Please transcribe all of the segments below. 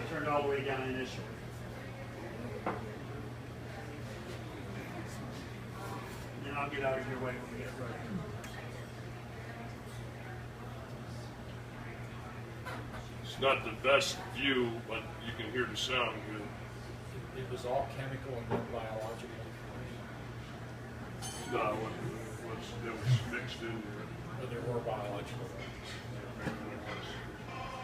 turned all the way down initially. Then I'll get out of your way when we get ready. It's not the best view, but you can hear the sound good. It was all chemical and then biological. No, it was mixed in there. But there were biological things.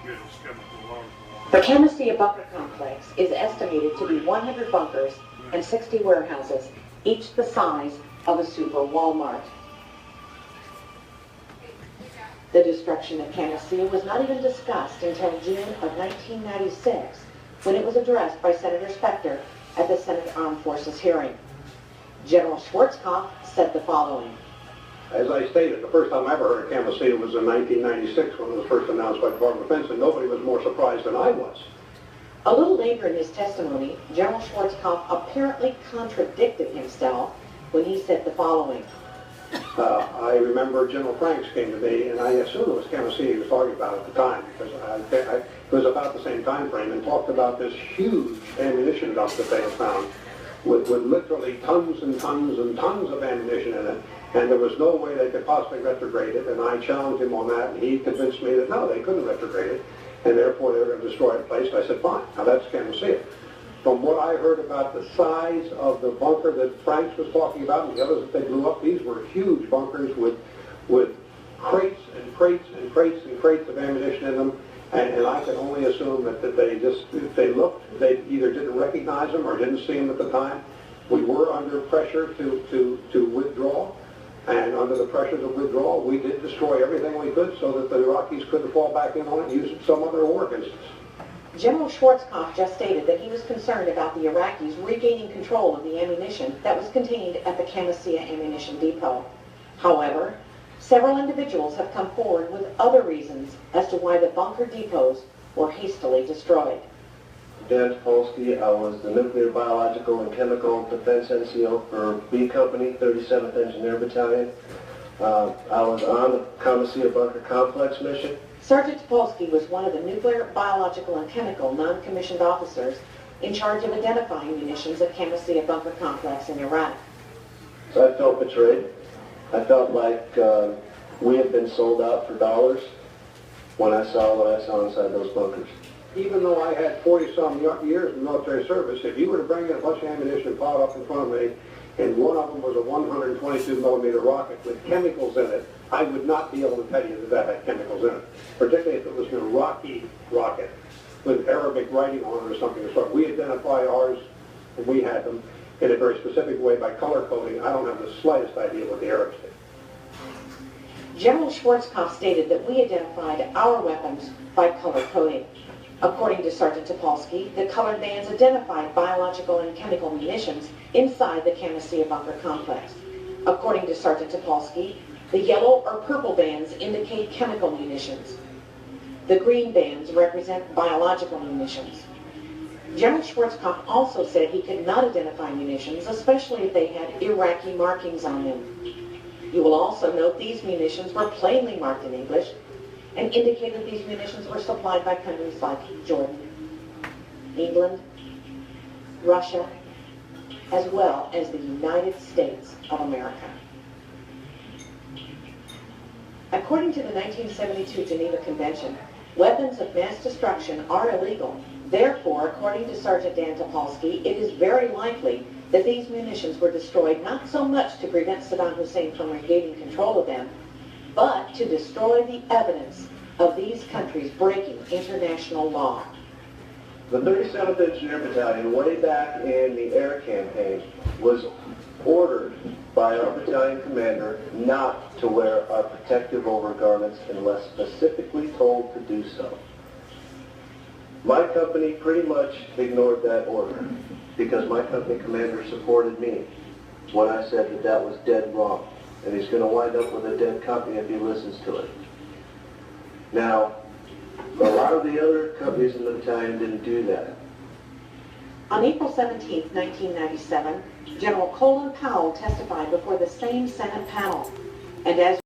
Yeah, it's chemical along. The Camisea bunker complex is estimated to be 100 bunkers and 60 warehouses, each the size of a super Walmart. The destruction of Camisea was not even discussed until June of 1996, when it was addressed by Senator Specter at the Senate Armed Forces hearing. General Schwarzkopf said the following. As I stated, the first time I ever heard of Camisea was in 1996 when it was first announced by the Department of Defense, and nobody was more surprised than I was. A little later in his testimony, General Schwarzkopf apparently contradicted himself when he said the following. I remember General Franks came to me, and I assumed it was Camisea he was talking about at the time, because it was about the same time frame, and talked about this huge ammunition dump that they had found, with literally tons and tons and tons of ammunition in it, and there was no way they could possibly retrograde it, and I challenged him on that, and he convinced me that no, they couldn't retrograde it, and therefore they were going to destroy the place. I said, fine, now that's Camisea. From what I heard about the size of the bunker that Franks was talking about and the others that they blew up, these were huge bunkers with crates and crates and crates and crates of ammunition in them, and I can only assume that they just, if they looked, they either didn't recognize them or didn't see them at the time. We were under pressure to withdraw, and under the pressures of withdrawal, we did destroy everything we could so that the Iraqis couldn't fall back in on it and use it in some other war instance. General Schwarzkopf just stated that he was concerned about the Iraqis regaining control of the ammunition that was contained at the Camisea ammunition depot. However, several individuals have come forward with other reasons as to why the bunker depots were hastily destroyed. Dan Topolsky, I was the Nuclear, Biological, and Chemical Defense NCO for B Company, 37th Engineer Battalion. I was on the Camisea Bunker Complex mission. Sergeant Topolsky was one of the nuclear, biological, and chemical non-commissioned officers in charge of identifying munitions at Camisea Bunker Complex in Iraq. So I felt betrayed. I felt like we had been sold out for dollars when I saw what I saw inside those bunkers. Even though I had 40-some years in military service, if you were to bring in a bunch of ammunition piled up in front of me, and one of them was a 122 millimeter rocket with chemicals in it, I would not be able to tell you that that had chemicals in it, particularly if it was an Iraqi rocket with Arabic writing on it or something. So we identify ours, and we had them in a very specific way by color coding. I don't have the slightest idea what the Arabs did. General Schwarzkopf stated that we identified our weapons by color coding. According to Sergeant Topolsky, the colored bands identified biological and chemical munitions inside the Camisea Bunker Complex. According to Sergeant Topolsky, the yellow or purple bands indicate chemical munitions. The green bands represent biological munitions. General Schwarzkopf also said he could not identify munitions, especially if they had Iraqi markings on them. You will also note these munitions were plainly marked in English and indicated these munitions were supplied by countries like Jordan, England, Russia, as well as the United States of America. According to the 1972 Geneva Convention, weapons of mass destruction are illegal. Therefore, according to Sergeant Dan Topolsky, it is very likely that these munitions were destroyed not so much to prevent Saddam Hussein from regaining control of them, but to destroy the evidence of these countries breaking international law. The 37th Engineer Battalion, way back in the air campaign, was ordered by our battalion commander not to wear our protective overgarments unless specifically told to do so. My company pretty much ignored that order because my company commander supported me when I said that that was dead wrong, and he's going to wind up with a dead company if he listens to it. Now, a lot of the other companies in the battalion didn't do that. On April 17, 1997, General Colin Powell testified before the same Senate panel, and as